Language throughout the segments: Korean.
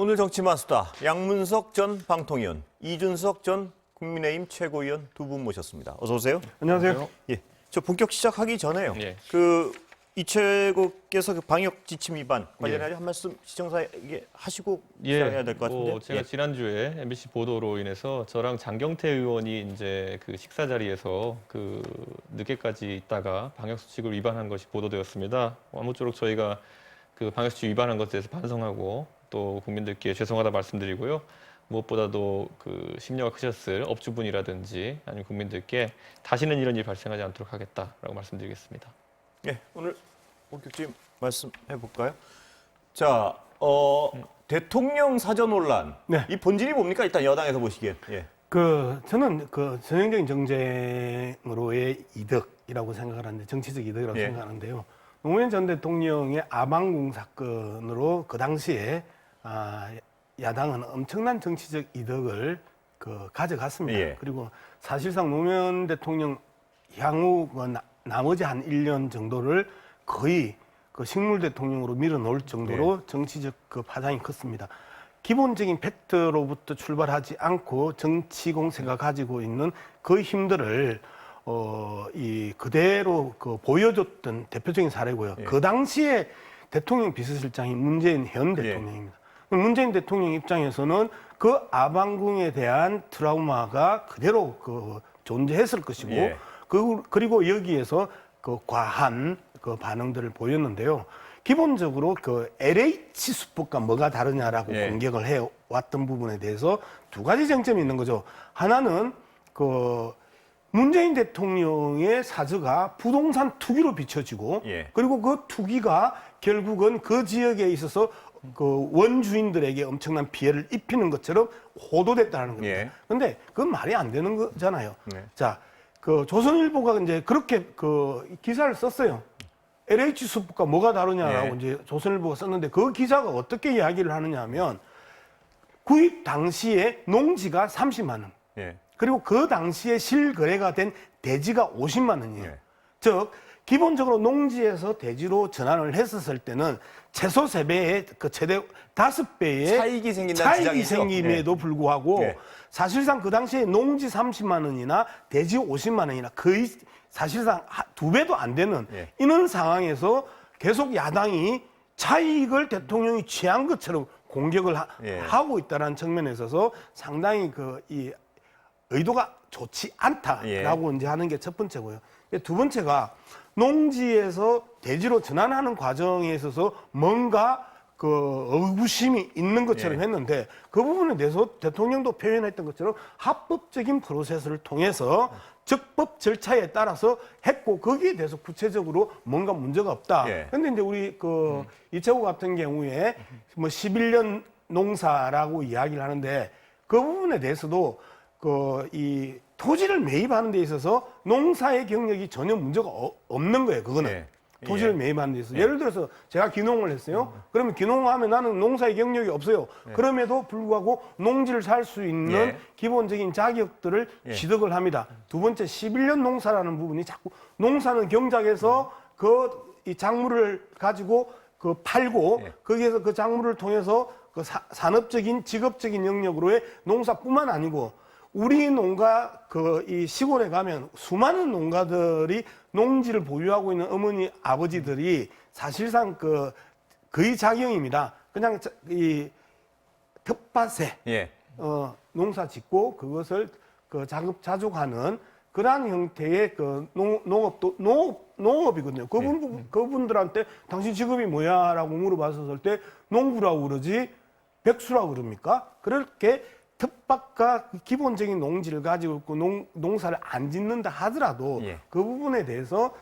오늘 정치만 수다 양문석 전 방통위원, 이준석 전 국민의힘 최고위원 두 분 모셨습니다. 어서 오세요. 안녕하세요. 예, 저 본격 시작하기 전에요. 예. 이 최고께서 그 방역 지침 위반 관련해 한 말씀 시청자에게 하시고 시작해야 될 것 같은데. 제가 지난주에 MBC 보도로 인해서 저랑 장경태 의원이 이제 그 식사 자리에서 그 늦게까지 있다가 방역 수칙을 위반한 것이 보도되었습니다. 아무쪼록 저희가 그 방역 수칙 위반한 것에 대해서 반성하고 또 국민들께 죄송하다 말씀드리고요. 무엇보다도 그 심려가 크셨을 업주분이라든지 아니면 국민들께 다시는 이런 일이 발생하지 않도록 하겠다라고 말씀드리겠습니다. 예, 오늘 본격적인 말씀해 볼까요? 자, 대통령 사저 논란. 네. 이 본질이 뭡니까? 일단 여당에서 보시기엔. 예. 저는 전형적인 정쟁으로의 이득이라고 생각을 하는데, 정치적 이득이라고 예. 생각하는데요. 노무현 전 대통령의 아방궁 사건으로 그 당시에 야당은 엄청난 정치적 이득을 가져갔습니다. 예. 그리고 사실상 노무현 대통령 향후 나머지 한 1년 정도를 거의 식물 대통령으로 밀어놓을 정도로 정치적 파장이 컸습니다. 기본적인 팩트로부터 출발하지 않고 정치 공세가 가지고 있는 그 힘들을 그대로 보여줬던 대표적인 사례고요. 예. 그 당시에 대통령 비서실장이 문재인 현 대통령입니다. 문재인 대통령 입장에서는 그 아방궁에 대한 트라우마가 그대로 존재했을 것이고, 예. 그리고 여기에서 과한 반응들을 보였는데요. 기본적으로 LH 수법과 뭐가 다르냐라고 예. 공격을 해왔던 부분에 대해서 두 가지 쟁점이 있는 거죠. 하나는 문재인 대통령의 사저가 부동산 투기로 비춰지고, 예. 그리고 그 투기가 결국은 그 지역에 있어서 원주인들에게 엄청난 피해를 입히는 것처럼 호도됐다는 겁니다. 예. 근데 그건 말이 안 되는 거잖아요. 네. 자, 조선일보가 이제 그렇게 기사를 썼어요. LH 수법과 뭐가 다르냐라고 예. 이제 조선일보가 썼는데, 그 기사가 어떻게 이야기를 하느냐 하면, 구입 당시에 농지가 30만 원. 예. 그리고 그 당시에 실거래가 된 대지가 50만 원이에요. 예. 즉, 기본적으로 농지에서 대지로 전환을 했었을 때는 최소 3배의 최대 5배의 차익이 생긴다는 차익이 주장이죠. 생김에도 불구하고 예. 사실상 그 당시에 농지 30만 원이나 대지 50만 원이나 거의 사실상 2배도 안 되는 예. 이런 상황에서 계속 야당이 차익을 대통령이 취한 것처럼 공격을 예. 하고 있다는 측면에 있어서 상당히 이 의도가 좋지 않다라고 이제 하는 게 첫 번째고요. 두 번째가 농지에서 대지로 전환하는 과정에 있어서 뭔가 의구심이 있는 것처럼 예. 했는데, 그 부분에 대해서 대통령도 표현했던 것처럼 합법적인 프로세스를 통해서 적법 절차에 따라서 했고, 거기에 대해서 구체적으로 뭔가 문제가 없다. 예. 근데 이제 우리 이채호 같은 경우에 11년 농사라고 이야기를 하는데, 그 부분에 대해서도 이 토지를 매입하는 데 있어서 농사의 경력이 전혀 문제가 없는 거예요. 그거는. 예. 토지를 예. 매입하는 데 있어서. 예를 들어서 제가 귀농을 했어요. 그러면 귀농하면 나는 농사의 경력이 없어요. 그럼에도 불구하고 농지를 살 수 있는 예. 기본적인 자격들을 예. 취득을 합니다. 두 번째, 11년 농사라는 부분이 자꾸 농사는 경작에서 이 작물을 가지고 팔고 예. 거기에서 그 작물을 통해서 산업적인 직업적인 영역으로의 농사뿐만 아니고, 우리 농가 이 시골에 가면 수많은 농가들이 농지를 보유하고 있는 어머니 아버지들이 사실상 거의 작용입니다. 그냥 이 텃밭에 예. 농사 짓고 그것을 자급자족하는 그러한 형태의 농업이거든요. 그분들한테 당신 직업이 뭐야라고 물어봤을 때 농부라고 그러지 백수라고 그럽니까? 그렇게 텃밭과 기본적인 농지를 가지고 있고 농사를 안 짓는다 하더라도 예. 그 부분에 대해서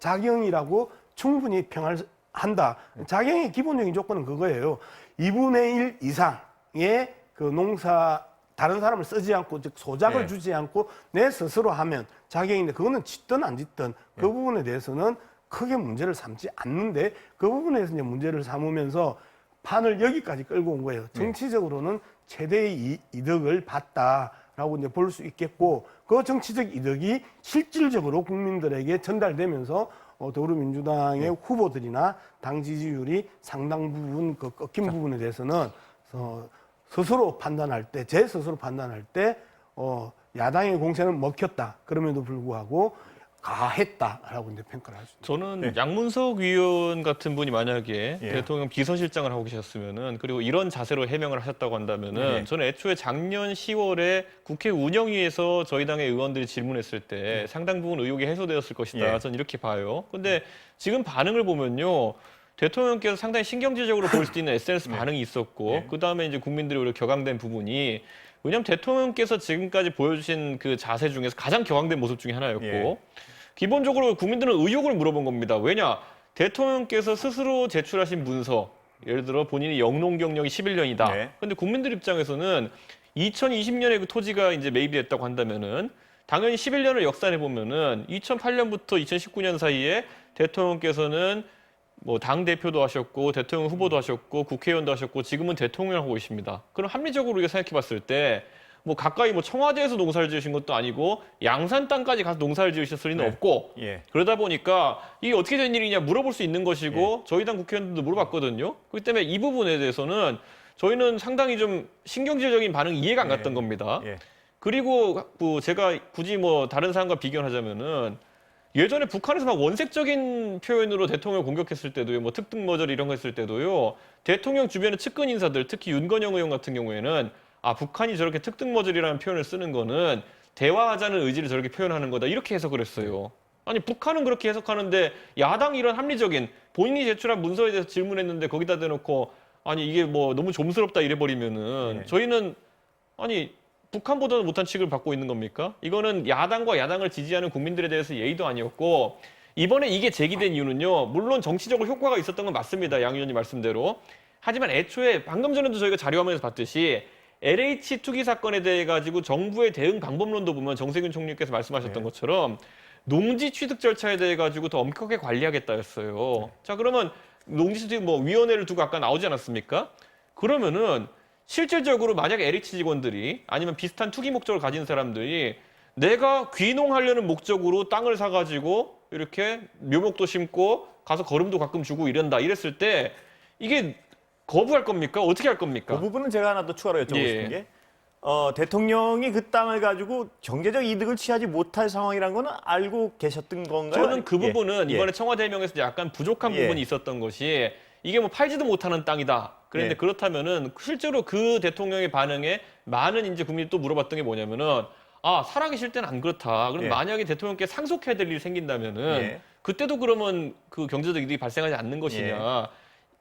작용이라고 충분히 평을 한다. 작용의 기본적인 조건은 그거예요. 2분의 1 이상의 농사 다른 사람을 쓰지 않고, 즉 소작을 예. 주지 않고 내 스스로 하면 작용인데, 그거는 짓든 안 짓든 그 부분에 대해서는 크게 문제를 삼지 않는데, 그 부분에서 이제 문제를 삼으면서 판을 여기까지 끌고 온 거예요. 정치적으로는 최대의 이득을 봤다라고 이제 볼 수 있겠고, 그 정치적 이득이 실질적으로 국민들에게 전달되면서 더불어민주당의 후보들이나 당 지지율이 상당 부분 꺾인 부분에 대해서는 스스로 판단할 때, 제 스스로 판단할 때 야당의 공세는 먹혔다. 그럼에도 불구하고 가했다라고 이제 평가를 할 수 있습니다. 저는 네. 양문석 위원 같은 분이 만약에 예. 대통령 비서실장을 하고 계셨으면은 그리고 이런 자세로 해명을 하셨다고 한다면은 네. 저는 애초에 작년 10월에 국회 운영위에서 저희 당의 의원들이 질문했을 때 상당 부분 의혹이 해소되었을 것이다. 예. 저는 이렇게 봐요. 근데 지금 반응을 보면요. 대통령께서 상당히 신경질적으로 볼 수 있는 SNS 반응이 있었고 네. 그다음에 이제 국민들이 오히려 격앙된 부분이 왜냐하면 대통령께서 지금까지 보여주신 그 자세 중에서 가장 격앙된 모습 중에 하나였고 예. 기본적으로 국민들은 의혹을 물어본 겁니다. 왜냐? 대통령께서 스스로 제출하신 문서, 예를 들어 본인이 영농 경력이 11년이다. 네. 근데 국민들 입장에서는 2020년에 그 토지가 이제 매입이 됐다고 한다면은 당연히 11년을 역산해 보면은 2008년부터 2019년 사이에 대통령께서는 뭐 당 대표도 하셨고 대통령 후보도 하셨고 국회의원도 하셨고 지금은 대통령 하고 계십니다. 그럼 합리적으로 우리가 생각해봤을 때 뭐 가까이 뭐 청와대에서 농사를 지으신 것도 아니고 양산 땅까지 가서 농사를 지으셨을 리는 네. 없고 예. 그러다 보니까 이게 어떻게 된 일이냐 물어볼 수 있는 것이고 저희 당 국회의원들도 물어봤거든요. 그렇기 때문에 이 부분에 대해서는 저희는 상당히 좀 신경질적인 반응이 이해가 안 갔던 겁니다. 예. 그리고 뭐 제가 굳이 뭐 다른 사람과 비교하자면은 예전에 북한에서 막 원색적인 표현으로 대통령을 공격했을 때도요, 뭐 특등머절 이런 거 했을 때도요, 대통령 주변의 측근 인사들, 특히 윤건영 의원 같은 경우에는 아 북한이 저렇게 특등머절이라는 표현을 쓰는 거는 대화하자는 의지를 저렇게 표현하는 거다 이렇게 해석을 했어요. 아니 북한은 그렇게 해석하는데 야당이 이런 합리적인 본인이 제출한 문서에 대해서 질문했는데 거기다 대놓고 아니 이게 뭐 너무 좀스럽다 이래버리면은 네. 저희는 아니 북한보다는 못한 취급을 받고 있는 겁니까? 이거는 야당과 야당을 지지하는 국민들에 대해서 예의도 아니었고 이번에 이게 제기된 이유는요. 물론 정치적으로 효과가 있었던 건 맞습니다. 양 의원님 말씀대로. 하지만 애초에 방금 전에도 저희가 자료화면에서 봤듯이 LH 투기 사건에 대해 가지고 정부의 대응 방법론도 보면 정세균 총리께서 말씀하셨던 것처럼 농지 취득 절차에 대해 가지고 더 엄격하게 관리하겠다였어요. 자 그러면 농지 취득 뭐 위원회를 두고 아까 나오지 않았습니까? 그러면은 실질적으로 만약 LH 직원들이 아니면 비슷한 투기 목적을 가진 사람들이 내가 귀농하려는 목적으로 땅을 사가지고 이렇게 묘목도 심고 가서 거름도 가끔 주고 이런다 이랬을 때 이게 거부할 겁니까? 어떻게 할 겁니까? 그 부분은 제가 하나 더 추가로 여쭤보고 예. 싶은 게 대통령이 그 땅을 가지고 경제적 이득을 취하지 못할 상황이라는 거는 알고 계셨던 건가요? 저는 그 부분은 예. 이번에 청와대 해명에서 약간 부족한 예. 부분이 있었던 것이 이게 뭐 팔지도 못하는 땅이다. 그런데 예. 그렇다면은 실제로 그 대통령의 반응에 많은 이제 국민이 또 물어봤던 게 뭐냐면은 아 살아계실 때는 안 그렇다. 그럼 예. 만약에 대통령께 상속해야 될 일이 생긴다면은 예. 그때도 그러면 그 경제적 이득이 발생하지 않는 것이냐.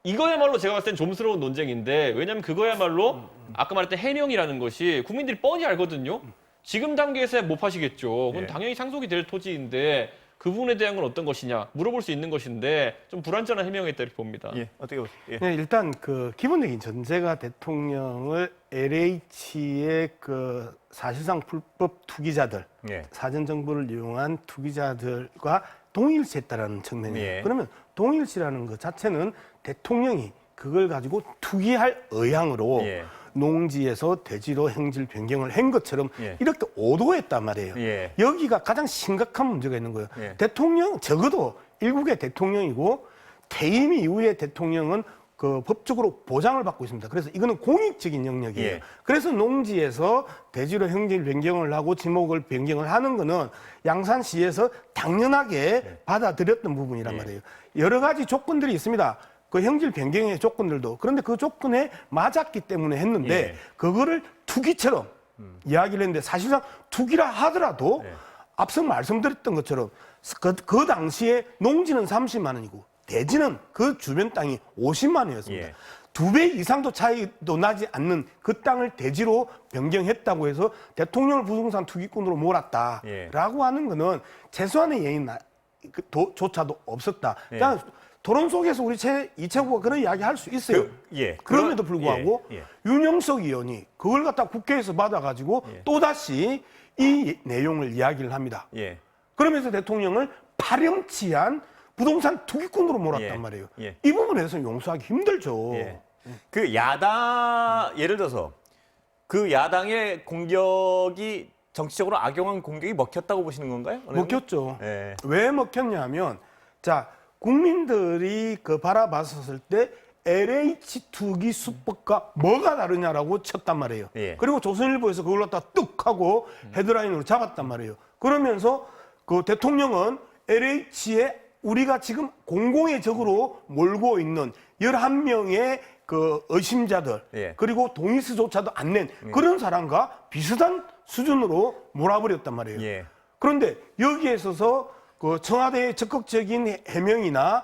이거야말로 제가 봤을 땐 좀스러운 논쟁인데 왜냐하면 그거야말로 아까 말했던 해명이라는 것이 국민들이 뻔히 알거든요. 지금 단계에서야 못 파시겠죠. 그건 예. 당연히 상속이 될 토지인데 그 부분에 대한 건 어떤 것이냐 물어볼 수 있는 것인데 좀 불완전한 해명이었다 이렇게 봅니다. 예. 어떻게 보세요? 예. 네, 일단 그 기본적인 전제가 대통령을 LH의 그 사실상 불법 투기자들, 예. 사전 정보를 이용한 투기자들과 동일시했다라는 측면이에요. 예. 그러면 동일시라는 것 자체는 대통령이 그걸 가지고 투기할 의향으로 예. 농지에서 대지로 행질 변경을 한 것처럼 예. 이렇게 오도했단 말이에요. 예. 여기가 가장 심각한 문제가 있는 거예요. 예. 대통령 적어도 일국의 대통령이고 퇴임 이후의 대통령은 그 법적으로 보장을 받고 있습니다. 그래서 이거는 공익적인 영역이에요. 예. 그래서 농지에서 대지로 행질 변경을 하고 지목을 변경을 하는 거는 양산시에서 당연하게 받아들였던 부분이란 예. 말이에요. 여러 가지 조건들이 있습니다. 그 행질 변경의 조건들도. 그런데 그 조건에 맞았기 때문에 했는데 예. 그거를 투기처럼 이야기를 했는데 사실상 투기라 하더라도 예. 앞서 말씀드렸던 것처럼 그 당시에 농지는 30만 원이고 대지는 그 주변 땅이 50만 원이었습니다. 예. 2배 이상도 차이도 나지 않는 그 땅을 대지로 변경했다고 해서 대통령을 부동산 투기꾼으로 몰았다라고 예. 하는 거는 최소한의 예인 조차도 없었다. 예. 그냥 토론 속에서 우리 이채 후보가 그런 이야기 할 수 있어요. 예. 그럼에도 불구하고 예. 예. 윤영석 의원이 그걸 갖다 국회에서 받아가지고 예. 또다시 이 내용을 이야기를 합니다. 예. 그러면서 대통령을 파렴치한 부동산 투기꾼으로 몰았단 예. 말이에요. 예. 이 부분에서 용서하기 힘들죠. 예. 그 야당 예를 들어서 그 야당의 공격이 정치적으로 악용한 공격이 먹혔다고 보시는 건가요? 어느 정도? 먹혔죠. 예. 왜 먹혔냐면 자 국민들이 그 바라봤었을 때 LH 투기 수법과 뭐가 다르냐라고 쳤단 말이에요. 예. 그리고 조선일보에서 그걸 갖다 뚝 하고 헤드라인으로 잡았단 말이에요. 그러면서 그 대통령은 LH에 우리가 지금 공공의 적으로 몰고 있는 11명의 그 의심자들 예. 그리고 동의서조차도 안 낸 그런 사람과 비슷한 수준으로 몰아버렸단 말이에요. 예. 그런데 여기에 있어서 그 청와대의 적극적인 해명이나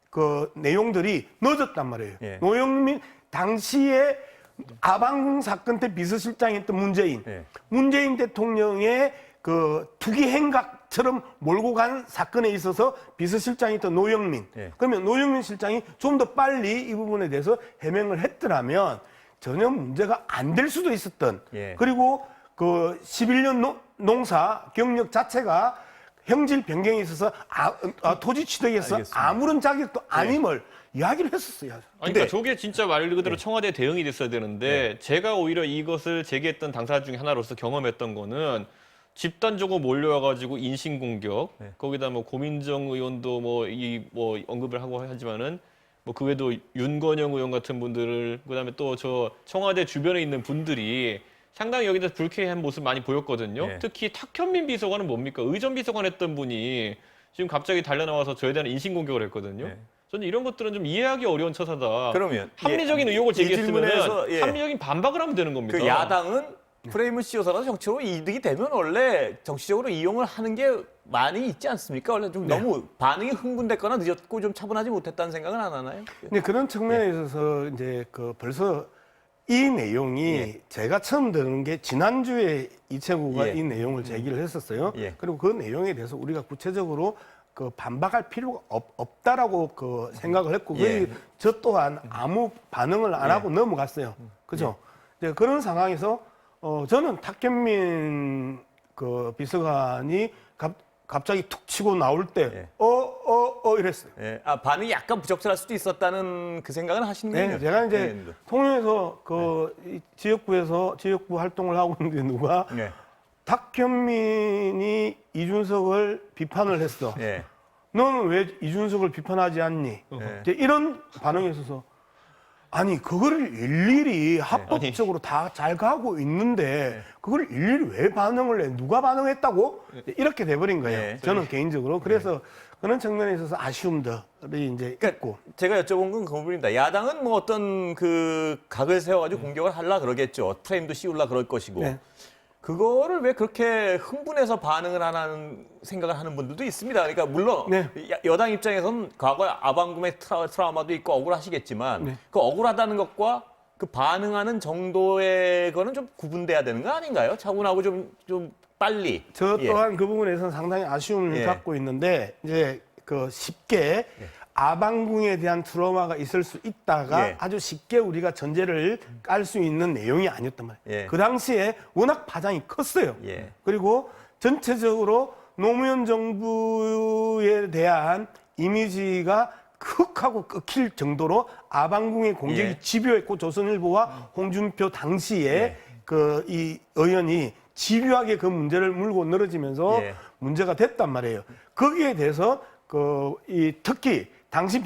그 내용들이 늦었단 말이에요. 예. 노영민 당시에 아방궁 사건 때 비서실장이었던 문재인, 예. 문재인 대통령의 그 투기 행각처럼 몰고 간 사건에 있어서 비서실장이었던 노영민. 예. 그러면 노영민 실장이 좀 더 빨리 이 부분에 대해서 해명을 했더라면 전혀 문제가 안 될 수도 있었던. 예. 그리고 그 11년 농사 경력 자체가 형질 변경에 있어서 토지 취득에 있어서 알겠습니다. 아무런 자격도 아님을 이야기를 했었어요. 아니, 근데- 그러니까 저게 진짜 말 그대로 청와대 대응이 됐어야 되는데 제가 오히려 이것을 제기했던 당사자 중에 하나로서 경험했던 거는 집단적으로 몰려와가지고 인신공격, 거기다 뭐 고민정 의원도 뭐 언급을 하고 하지만은 뭐 그 외에도 윤건영 의원 같은 분들을 그다음에 또 저 청와대 주변에 있는 분들이 상당히 여기다 불쾌한 모습 많이 보였거든요. 예. 특히 탁현민 비서관은 뭡니까? 의전 비서관 했던 분이 지금 갑자기 달려나와서 저에 대한 인신공격을 했거든요. 예. 저는 이런 것들은 좀 이해하기 어려운 처사다. 그러면 합리적인 예, 의혹을 이 질문에서, 제기했으면 예. 합리적인 반박을 하면 되는 겁니다. 그 야당은 프레임을 씌워서라도 정치적으로 이득이 되면 원래 정치적으로 이용을 하는 게 많이 있지 않습니까? 원래 좀 너무 반응이 흥분됐거나 늦었고 좀 차분하지 못했다는 생각은 안 하나요? 근데 그런 측면에 있어서 이제 그 벌써 이 내용이 제가 처음 듣는 게 지난주에 이채구가 예. 이 내용을 제기를 했었어요. 예. 그리고 그 내용에 대해서 우리가 구체적으로 그 반박할 필요가 없다라고 그 생각을 했고 예. 저 또한 아무 반응을 안 하고 넘어갔어요. 그죠? 이제 그런 상황에서 저는 탁현민 그 비서관이 갑자기 툭 치고 나올 때 이랬어요. 예. 아, 반응이 약간 부적절할 수도 있었다는 그 생각은 하시는군요. 네, 제가 이제 네. 통영에서 이 지역구 활동을 하고 있는데 누가 네. 탁현민이 이준석을 비판을 했어. 예. 너는 왜 이준석을 비판하지 않니? 이제 이런 반응이 있어서 아니 그거를 일일이 합법적으로 다 잘 가고 있는데 그걸 일일이 왜 반응을 해? 누가 반응했다고? 이렇게 돼버린 거예요. 네. 저는 개인적으로 그래서 그런 측면에 있어서 아쉬움들이 이제 있고. 제가 여쭤본 건 그 부분입니다. 야당은 뭐 어떤 그 각을 세워가지고 공격을 하려 그러겠죠. 프레임도 씌우려 그럴 것이고. 네. 그거를 왜 그렇게 흥분해서 반응을 안 하는 생각을 하는 분들도 있습니다. 그러니까 물론 네. 여당 입장에서는 과거에 아방금의 트라우마도 있고 억울하시겠지만 네. 그 억울하다는 것과 그 반응하는 정도의 거는 좀 구분돼야 되는 거 아닌가요? 차분하고 좀 빨리. 저 예. 또한 그 부분에서는 상당히 아쉬움을 예. 갖고 있는데 이제 그 쉽게 아방궁에 대한 트라우마가 있을 수 있다가 예. 아주 쉽게 우리가 전제를 깔 수 있는 내용이 아니었단 말이에요. 예. 그 당시에 워낙 파장이 컸어요. 예. 그리고 전체적으로 노무현 정부에 대한 이미지가 흑하고 꺾일 정도로 아방궁의 공격이 예. 집요했고 조선일보와 홍준표 당시에 예. 그 이 의원이 집요하게 그 문제를 물고 늘어지면서 예. 문제가 됐단 말이에요. 거기에 대해서 특히 당시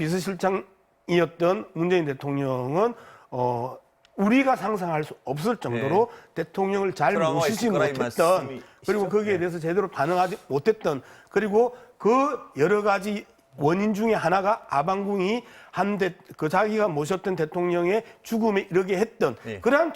비서실장이었던 문재인 대통령은 우리가 상상할 수 없을 정도로 대통령을 잘 트라우마가 모시지 있을 거라는 못했던 말씀이시죠? 그리고 거기에 네. 대해서 제대로 반응하지 못했던 그리고 그 여러 가지 원인 중에 하나가 아방궁이 그 자기가 모셨던 대통령의 죽음에 이르게 했던 네. 그러한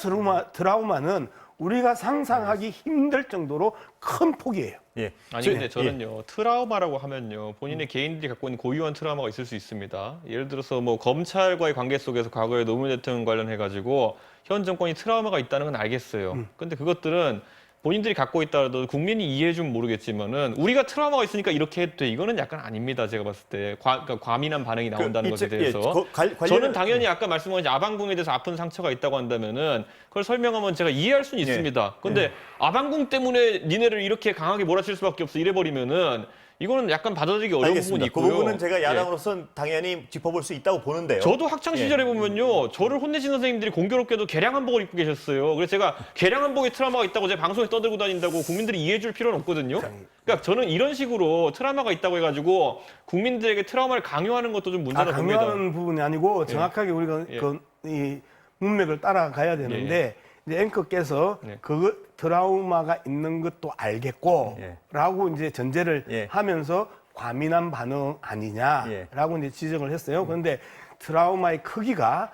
트라우마는 우리가 상상하기 힘들 정도로 큰 폭이에요. 예. 아니 근데 저는요 트라우마라고 하면요 본인의 개인들이 갖고 있는 고유한 트라우마가 있을 수 있습니다. 예를 들어서 뭐 검찰과의 관계 속에서 과거에 노무현 대통령 관련해 가지고 현 정권이 트라우마가 있다는 건 알겠어요. 근데 그것들은 본인들이 갖고 있다라도 국민이 이해해주면 모르겠지만은 우리가 트라우마가 있으니까 이렇게 해도 돼. 이거는 약간 아닙니다. 제가 봤을 때 그러니까 과민한 반응이 나온다는 것에 대해서 저는 당연히 아까 말씀하신 아방궁에 대해서 아픈 상처가 있다고 한다면은 그걸 설명하면 제가 이해할 수는 있습니다. 그런데 아방궁 때문에 니네를 이렇게 강하게 몰아칠 수밖에 없어 이래버리면은 이거는 약간 받아들이기 어려운 부분이 알겠습니다. 그 있고요. 부분은 제가 예. 야당으로서는 당연히 짚어볼 수 있다고 보는데요. 저도 학창 시절에 예. 보면요, 저를 혼내신 선생님들이 공교롭게도 개량 한복을 입고 계셨어요. 그래서 제가 개량 한복에 트라우마가 있다고 제 방송에 떠들고 다닌다고 국민들이 이해해줄 필요는 없거든요. 그러니까 저는 이런 식으로 트라우마가 있다고 해가지고 국민들에게 트라우마를 강요하는 것도 좀 문제다 봅니다. 강요하는 부분이 아니고 정확하게 우리가 예. 이 문맥을 따라가야 되는데 이제 앵커께서 예. 그 트라우마가 있는 것도 알겠고 예. 라고 이제 전제를 예. 하면서 과민한 반응 아니냐라고 이제 지적을 했어요. 그런데 트라우마의 크기가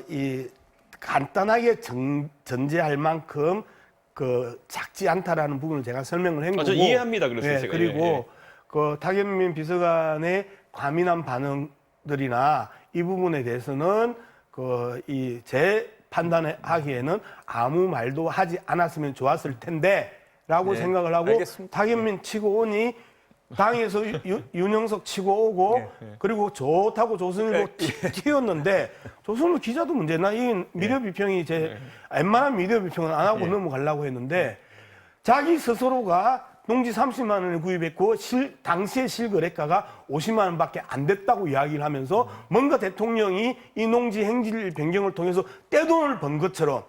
이 간단하게 전제할 만큼 그 작지 않다라는 부분을 제가 설명을 한 거고. 저 이해합니다. 그래서 제가. 그리고 그 타결민 비서관의 과민한 반응들이나 이 부분에 대해서는 그 이 제 판단을 하기에는 아무 말도 하지 않았으면 좋았을 텐데라고 네, 생각을 하고 알겠습니다. 타결민 치고 오니 당에서 윤영석 치고 오고 그리고 좋다고 조선일보 튀었는데 조선일보 기자도 문제나 이 미디어 비평이 제 웬만한 미디어 비평은 안 하고 넘어가려고 했는데 자기 스스로가 농지 30만 원을 구입했고 당시의 실거래가가 50만 원밖에 안 됐다고 이야기를 하면서 뭔가 대통령이 이 농지 행질 변경을 통해서 떼돈을 번 것처럼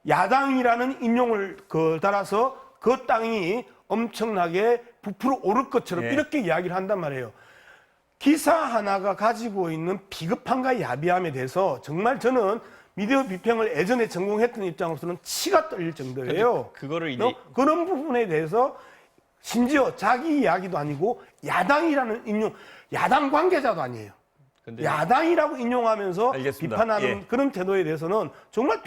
야당이라는 인용을 따라서 그 땅이 엄청나게 부풀어 오를 것처럼 예. 이렇게 이야기를 한단 말이에요. 기사 하나가 가지고 있는 비겁함과 야비함에 대해서 정말 저는 미디어 비평을 예전에 전공했던 입장으로서는 치가 떨릴 정도예요. 그거를 이제 그런 부분에 대해서 심지어 자기 이야기도 아니고 야당이라는 인용, 야당 관계자도 아니에요. 근데 야당이라고 인용하면서 알겠습니다. 비판하는 예. 그런 태도에 대해서는 정말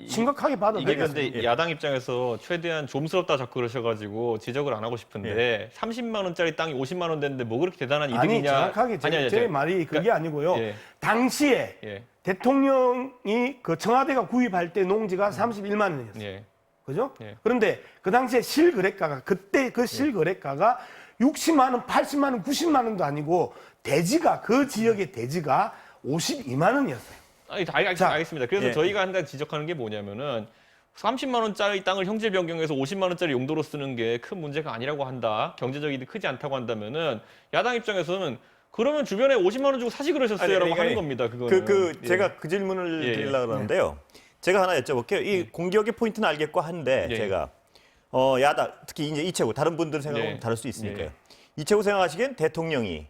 심각하게 이게 받아들여야 근데 돼요. 야당 입장에서 최대한 좀스럽다 자꾸 그러셔가지고 지적을 안 하고 싶은데 30만 원짜리 땅이 50만 원 됐는데 뭐 그렇게 대단한 아니 이득이냐? 정확하게 제 말이 그게 아니고요. 예. 당시에 예, 대통령이 그 청와대가 구입할 때 농지가 31만 원이었어요. 예. 그죠? 예. 그런데 그 당시에 실거래가가 그때 그 실거래가가 60만 원, 80만 원, 90만 원도 아니고 대지가 그 지역의 대지가 52만 원이었어요. 아니, 자, 알겠습니다. 그래서 예. 저희가 한 가지 지적하는 게 뭐냐면은 30만 원짜리 땅을 형질 변경해서 50만 원짜리 용도로 쓰는 게 큰 문제가 아니라고 한다. 경제적 이익이 크지 않다고 한다면은 야당 입장에서는 그러면 주변에 50만 원 주고 사지 그러셨어요라고 아니, 하는 겁니다. 그거는. 예. 제가 그 질문을 예, 예. 드리려고 그러는데요. 제가 하나 여쭤볼게요. 이 공격의 포인트는 알겠고 한데 예. 제가 야당 특히 이제 이채구 다른 분들 생각은 예. 다를 수 있으니까요. 예. 이채구 생각하시기엔 대통령이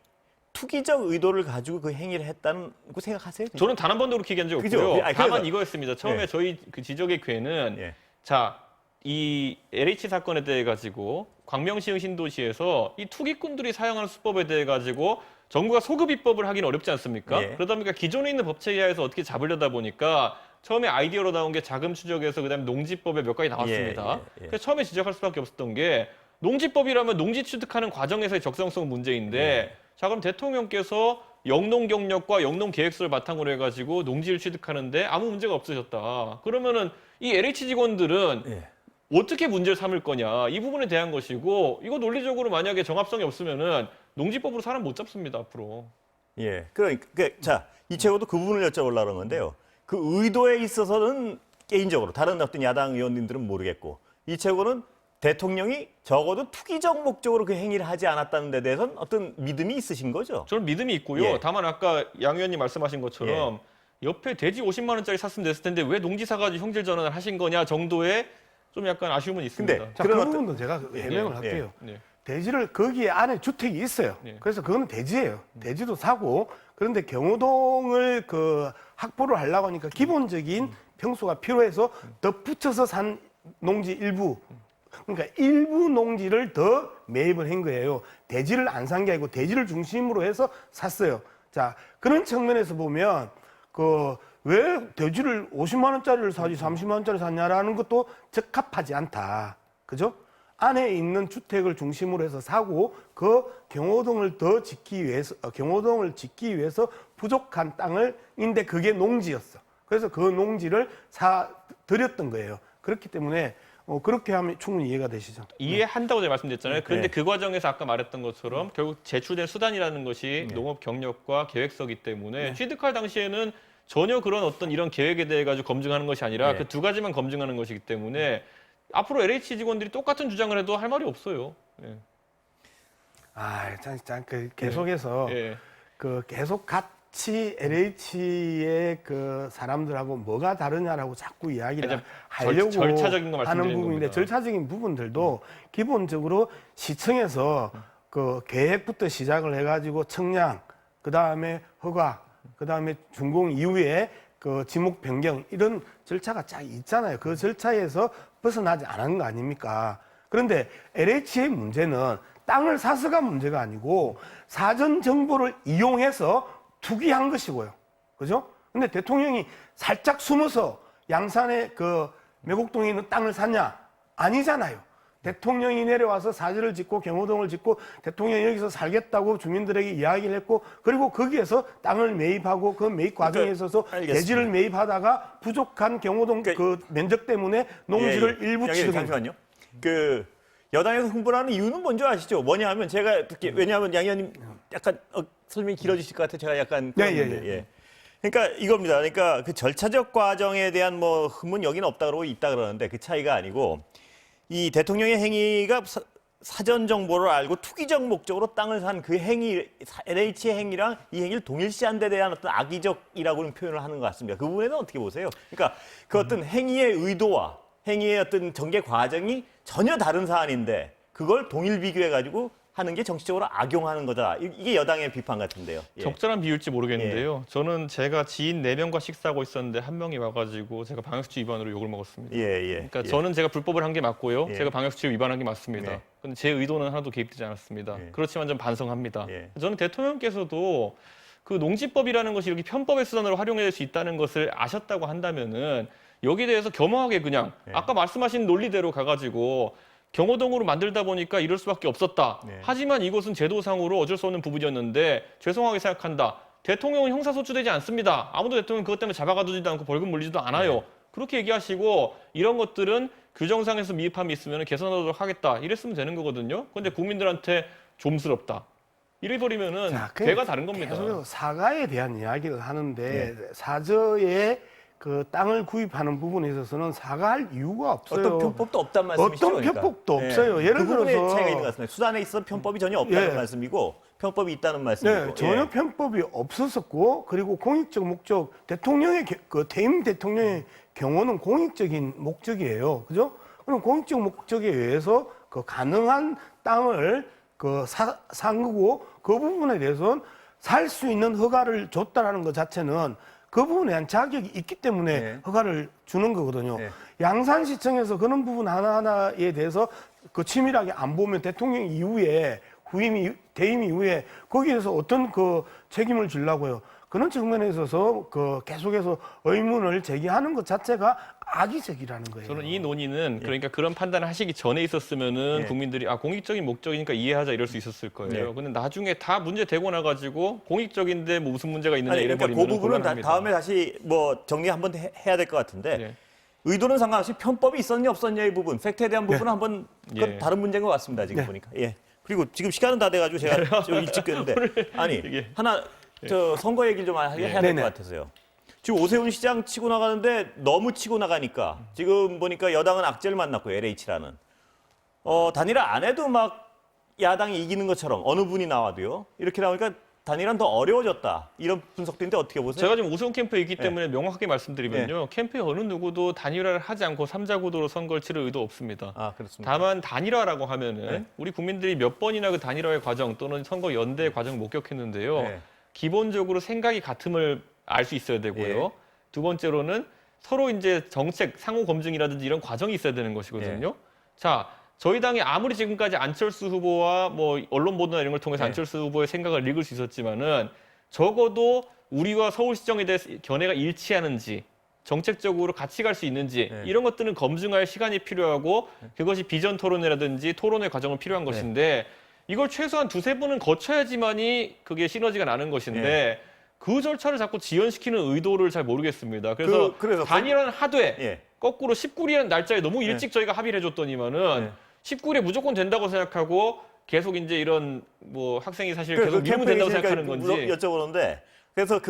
투기적 의도를 가지고 그 행위를 했다는 거 생각하세요? 저는 단 한 번도 그렇게 얘기한 적 그죠? 없고요. 아니, 다만 그래서- 이거였습니다. 처음에 예. 저희 그 지적의 괴는 예. 자, 이 LH 사건에 대해 가지고 광명시흥 신도시에서 이 투기꾼들이 사용하는 수법에 대해 가지고 정부가 소급 입법을 하기는 어렵지 않습니까? 예. 그러다 보니까 기존에 있는 법체에 의해서 어떻게 잡으려다 보니까 처음에 아이디어로 나온 게 자금 추적에서 그다음에 농지법에 몇 가지 나왔습니다. 예. 그래서 처음에 지적할 수밖에 없었던 게 농지법이라면 농지 취득하는 과정에서의 적성성 문제인데 자, 그럼 대통령께서 영농 경력과 영농 계획서를 바탕으로 해가지고 농지를 취득하는데 아무 문제가 없으셨다. 그러면은 이 LH 직원들은 예. 어떻게 문제를 삼을 거냐 이 부분에 대한 것이고 이거 논리적으로 만약에 정합성이 없으면은 농지법으로 사람 못 잡습니다 앞으로. 예. 그러니까 자 이채구도 그 부분을 여쭤보려고 그런 건데요. 그 의도에 있어서는 개인적으로 다른 어떤 야당 의원님들은 모르겠고 이채구는 대통령이 적어도 투기적 목적으로 그 행위를 하지 않았다는 데 대해서는 어떤 믿음이 있으신 거죠? 저는 믿음이 있고요. 예. 다만 아까 양 의원님 말씀하신 것처럼 옆에 돼지 50만 원짜리 샀으면 됐을 텐데 왜 농지 사가지고 형질 전환을 하신 거냐 정도의 좀 약간 아쉬움은 있습니다. 근데 자, 그런 그 어떤- 부분도 제가 해명을 예, 할게요. 네. 대지를 거기에 안에 주택이 있어요. 네. 그래서 그거는 대지예요. 대지도 사고 그런데 경호동을 확보를 하려고 하니까 기본적인 평수가 필요해서 덧붙여서 산 농지 일부 그러니까 일부 농지를 더 매입을 한 거예요. 대지를 안 산 게 아니고 대지를 중심으로 해서 샀어요. 자, 그런 측면에서 보면 왜 대지를 50만 원짜리를 사지 30만 원짜리 샀냐라는 것도 적합하지 않다. 그죠? 안에 있는 주택을 중심으로 해서 사고 그 경호동을 경호동을 짓기 위해서 부족한 땅인데 그게 농지였어. 그래서 그 농지를 사 드렸던 거예요. 그렇기 때문에 그렇게 하면 충분히 이해가 되시죠. 이해한다고 제가 말씀드렸잖아요. 그런데 네. 그 과정에서 아까 말했던 것처럼 결국 제출된 수단이라는 것이 농업 경력과 계획서이기 때문에 취득할 당시에는 전혀 그런 어떤 이런 계획에 대해 가지고 검증하는 것이 아니라 네. 그 두 가지만 검증하는 것이기 때문에 앞으로 LH 직원들이 똑같은 주장을 해도 할 말이 없어요. 예. 그 계속해서 예. 그 계속 같이 LH의 그 사람들하고 뭐가 다르냐라고 자꾸 이야기를 아니, 하려고 절차적인 거 하는 말씀드리는 부분인데 겁니다. 절차적인 부분들도 기본적으로 시청에서 그 계획부터 시작을 해가지고 청량, 그 다음에 허가, 그 다음에 준공 이후에 그 지목 변경 이런 절차가 쫙 있잖아요. 그 절차에서 벗어나지 않은 거 아닙니까? 그런데 LH의 문제는 땅을 사서가 문제가 아니고 사전 정보를 이용해서 투기한 것이고요. 그죠? 근데 대통령이 살짝 숨어서 양산에 그 매곡동에 있는 땅을 샀냐? 아니잖아요. 대통령이 내려와서 사지를 짓고 경호동을 짓고 대통령이 여기서 살겠다고 주민들에게 이야기를 했고 그리고 거기에서 땅을 매입하고 그 매입 과정에 있어서 알겠습니다. 대지를 매입하다가 부족한 경호동 그 면적 때문에 농지를 일부 양해님, 취득. 잠시만요. 그 여당에서 흥분하는 이유는 뭔지 아시죠? 뭐냐 하면 제가 듣기 왜냐하면 양 의원님 약간 설명이 길어지실 것 같아 제가 약간 그랬는데, 예. 그러니까 이겁니다. 그러니까 그 절차적 과정에 대한 뭐 흠은 여기는 없다 그러고 있다 그러는데 그 차이가 아니고 이 대통령의 행위가 사전 정보를 알고 투기적 목적으로 땅을 산 그 행위, LH의 행위랑 이 행위를 동일시한 데 대한 어떤 악의적이라고는 표현을 하는 것 같습니다. 그 부분에는 어떻게 보세요? 그러니까 그 어떤 행위의 의도와 행위의 어떤 전개 과정이 전혀 다른 사안인데 그걸 동일 비교해가지고 하는 게 정치적으로 악용하는 거다. 이게 여당의 비판 같은데요. 예. 적절한 비율일지 모르겠는데요. 저는 제가 지인 4명과 식사하고 있었는데 한 명이 와가지고 제가 방역수칙 위반으로 욕을 먹었습니다. 그러니까 저는 제가 불법을 한 게 맞고요. 예. 제가 방역수칙 위반한 게 맞습니다. 예. 근데 제 의도는 하나도 개입되지 않았습니다. 예. 그렇지만 좀 반성합니다. 예. 저는 대통령께서도 그 농지법이라는 것이 이렇게 편법의 수단으로 활용될 수 있다는 것을 아셨다고 한다면은 여기에 대해서 겸허하게 그냥 예. 아까 말씀하신 논리대로 가가지고 경호동으로 만들다 보니까 이럴 수밖에 없었다. 네. 하지만 이것은 제도상으로 어쩔 수 없는 부분이었는데 죄송하게 생각한다. 대통령은 형사소추되지 않습니다. 아무도 대통령 그것 때문에 잡아가두지도 않고 벌금 물리지도 않아요. 네. 그렇게 얘기하시고 이런 것들은 규정상에서 미흡함이 있으면 개선하도록 하겠다. 이랬으면 되는 거거든요. 그런데 국민들한테 좀스럽다. 이래버리면은 괴가 다른 겁니다. 계속해서 사과에 대한 이야기를 하는데 네. 사저에 그 땅을 구입하는 부분에 있어서는 사과할 이유가 없어요. 어떤 편법도 없단 말씀이시죠? 어떤 편법도 없어요. 예를 그 부분에 들어서 차이가 있는 것 같습니다. 수단에 있어 편법이 전혀 없다는 예. 말씀이고 편법이 있다는 말씀이고. 네, 전혀 예. 편법이 없었었고 그리고 공익적 목적 대통령의 그 퇴임 대통령의 경우는 공익적인 목적이에요. 그죠? 그럼 공익적 목적에 의해서 그 가능한 땅을 산 거고 그 부분에 대해서는 살 수 있는 허가를 줬다라는 것 자체는 그 부분에 대한 자격이 있기 때문에 네. 허가를 주는 거거든요. 네. 양산시청에서 그런 부분 하나하나에 대해서 그 치밀하게 안 보면 대통령 이후에 퇴임 이후에 거기에서 어떤 그 책임을 지려고요. 그런 측면에 있어서 그 계속해서 의문을 제기하는 것 자체가 악의적이라는 거예요. 저는 이 논의는 그러니까 그런 판단을 하시기 전에 있었으면은 예. 국민들이 공익적인 목적이니까 이해하자 이럴 수 있었을 거예요. 예. 근데 나중에 다 문제 되고 나가지고 공익적인데 뭐 무슨 문제가 있느냐 아니, 그러니까 이래버리면 그 부분은 곤란합니다. 다음에 다시 뭐 정리 한번 해야 될 것 같은데 예. 의도는 상관없이 편법이 있었냐 없었냐의 부분, 팩트에 대한 부분은 한번 그건 예. 다른 문제인 것 같습니다. 지금 네. 보니까. 예. 그리고 지금 시간은 다 돼가지고 제가 좀 일찍 깼는데 아니 이게- 하나 저 선거 얘기를 좀 해야 될 것 네네. 같아서요. 지금 오세훈 시장 치고 나가는데 너무 치고 나가니까 지금 보니까 여당은 악재를 만났고 LH라는 단일화 안 해도 막 야당이 이기는 것처럼 어느 분이 나와도요 이렇게 나오니까 단일화는 더 어려워졌다 이런 분석인데 어떻게 보세요? 제가 지금 오세훈 캠프에 있기 때문에 명확하게 말씀드리면요. 캠프에 어느 누구도 단일화를 하지 않고 3자 구도로 선거를 치를 의도 없습니다. 아 그렇습니다. 다만 단일화라고 하면은 네. 우리 국민들이 몇 번이나 그 단일화의 과정 또는 선거 연대의 과정을 목격했는데요. 네. 기본적으로 생각이 같음을 알 수 있어야 되고요. 예. 두 번째로는 서로 이제 정책 상호 검증이라든지 이런 과정이 있어야 되는 것이거든요. 예. 자, 저희 당이 아무리 지금까지 안철수 후보와 뭐 언론 보도나 이런 걸 통해서 예. 안철수 후보의 생각을 읽을 수 있었지만은 적어도 우리와 서울시정에 대해서 견해가 일치하는지 정책적으로 같이 갈 수 있는지 네. 이런 것들은 검증할 시간이 필요하고 그것이 비전 토론회라든지 토론회 과정은 필요한 것인데 이걸 최소한 2-3번은 거쳐야지만이 그게 시너지가 나는 것인데 그 절차를 자꾸 지연시키는 의도를 잘 모르겠습니다. 그래서 그래서 단일화는 하되 예. 거꾸로 19일이라는 날짜에 너무 일찍 저희가 합의를 해줬더니만은 19일에 무조건 된다고 생각하고 계속 이제 이런 뭐 학생이 사실 계속 미루면 된다고 생각하는 건지 여쭤보는데 그래서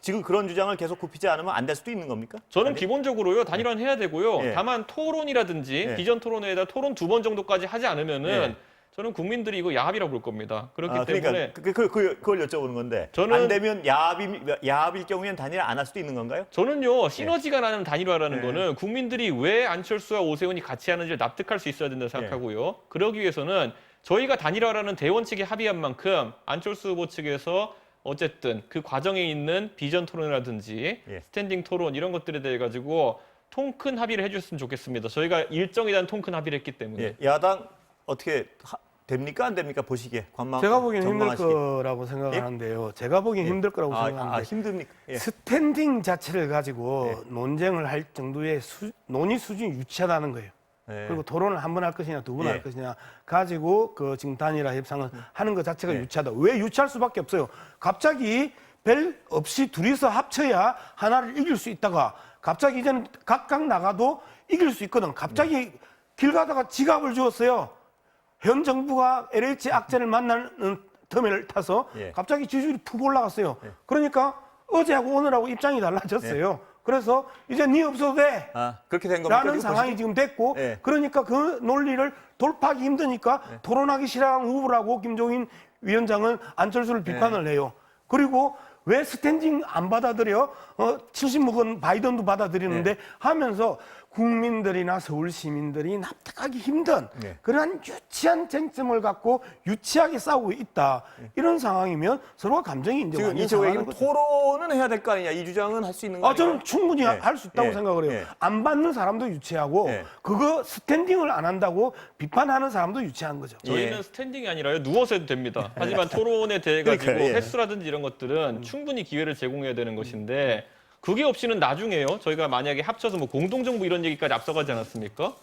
지금 그런 주장을 계속 굽히지 않으면 안 될 수도 있는 겁니까? 저는 아니? 기본적으로요 단일화는 해야 되고요. 예. 다만 토론이라든지 예. 비전 토론회에다 토론 2번 정도까지 하지 않으면은 예. 저는 국민들이 이거 야합이라고 볼 겁니다. 그렇기 때문에 그러니까 그걸 여쭤보는 건데 저는- 안 되면 야합일 경우에는 단일화 안 할 수도 있는 건가요? 저는요 시너지가 나는 단일화라는 네. 거는 국민들이 왜 안철수와 오세훈이 같이 하는지를 납득할 수 있어야 된다고 생각하고요. 그러기 위해서는 저희가 단일화라는 대원칙에 합의한 만큼 안철수 후보 측에서 어쨌든 그 과정에 있는 비전 토론이라든지 예. 스탠딩 토론 이런 것들에 대해 가지고 통큰 합의를 해줬으면 좋겠습니다. 저희가 일정에 대한 통큰 합의를 했기 때문에. 예. 야당 어떻게 됩니까 안 됩니까 보시기에 제가 보기엔 힘들 전망하시기에. 거라고 생각하는데요. 제가 보기엔 힘들 거라고 생각하는데 힘듭니까? 예. 스탠딩 자체를 가지고 논쟁을 할 정도의 논의 수준이 유치하다는 거예요. 예. 그리고 토론을 한 번 할 것이냐 두 번 할 예. 것이냐 가지고 그 지금 단일화 협상을 하는 것 자체가 예. 유치하다. 왜 유치할 수밖에 없어요. 갑자기 별 없이 둘이서 합쳐야 하나를 이길 수 있다가 갑자기 이제는 각각 나가도 이길 수 있거든. 갑자기 길 가다가 지갑을 주었어요. 현 정부가 LH 악재를 만나는 터미널을 타서 예. 갑자기 지지율이 푹 올라갔어요. 그러니까 어제하고 오늘하고 입장이 달라졌어요. 그래서 이제 네 없어도 돼. 그렇게 된 겁니까? 라는 지금 상황이 보시기에? 지금 됐고 예. 그러니까 그 논리를 돌파하기 힘드니까 토론하기 싫어하는 후보라고 김종인 위원장은 안철수를 비판을 해요. 그리고 왜 스탠딩 안 받아들여? 70묵은 바이든도 받아들이는데 하면서 국민들이나 서울 시민들이 납득하기 힘든 네. 그러한 유치한 쟁점을 갖고 유치하게 싸우고 있다. 이런 상황이면 서로가 감정이 이제 지금 완전 이철호 상하는 얘기는 거죠. 토론은 해야 될 거 아니냐 이 주장은 할 수 있는 거 아니에요? 저는 충분히 예. 할 수 있다고 예. 생각을 해요. 예. 안 받는 사람도 유치하고 예. 그거 스탠딩을 안 한다고 비판하는 사람도 유치한 거죠. 저희는 예. 스탠딩이 아니라요. 누워서 해도 됩니다. 하지만 토론에 대해 가지고 그러니까요, 예. 횟수라든지 이런 것들은 충분히 기회를 제공해야 되는 것인데 그게 없이는 나중에요. 저희가 만약에 합쳐서 뭐 공동정부 이런 얘기까지 앞서가지 않았습니까?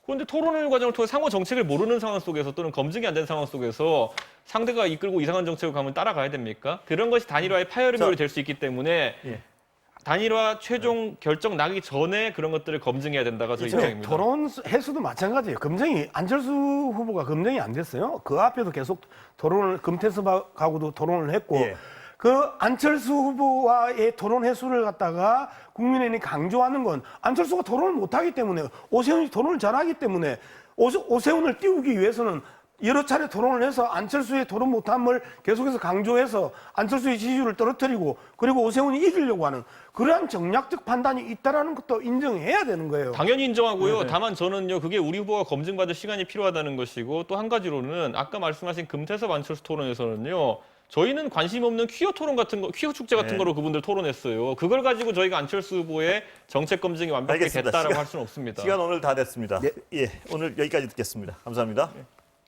그런데 토론을 과정을 통해 상호 정책을 모르는 상황 속에서 또는 검증이 안 된 상황 속에서 상대가 이끌고 이상한 정책을 가면 따라가야 됩니까? 그런 것이 단일화의 파열음이 될 수 있기 때문에 예. 단일화 최종 결정 나기 전에 그런 것들을 검증해야 된다가 저희 입장입니다. 토론 횟수도 마찬가지예요. 검증이 안철수 후보가 검증이 안 됐어요. 그 앞에도 계속 토론을 금태섭하고도 토론을 했고 예. 그 안철수 후보와의 토론 횟수를 갖다가 국민의힘이 강조하는 건 안철수가 토론을 못하기 때문에 오세훈이 토론을 잘하기 때문에 오세훈을 띄우기 위해서는 여러 차례 토론을 해서 안철수의 토론 못함을 계속해서 강조해서 안철수의 지지율을 떨어뜨리고 그리고 오세훈이 이기려고 하는 그러한 정략적 판단이 있다라는 것도 인정해야 되는 거예요. 당연히 인정하고요. 네. 다만 저는요, 그게 우리 후보가 검증받을 시간이 필요하다는 것이고 또 한 가지로는 아까 말씀하신 금태섭 안철수 토론에서는요. 저희는 관심 없는 퀴어 토론 같은 거, 퀴어 축제 같은 네. 거로 그분들 토론했어요. 그걸 가지고 저희가 안철수 후보의 정책 검증이 완벽히 알겠습니다. 됐다라고 시간- 할 수는 없습니다. 시간 오늘 다 됐습니다. 예, 오늘 여기까지 듣겠습니다. 감사합니다.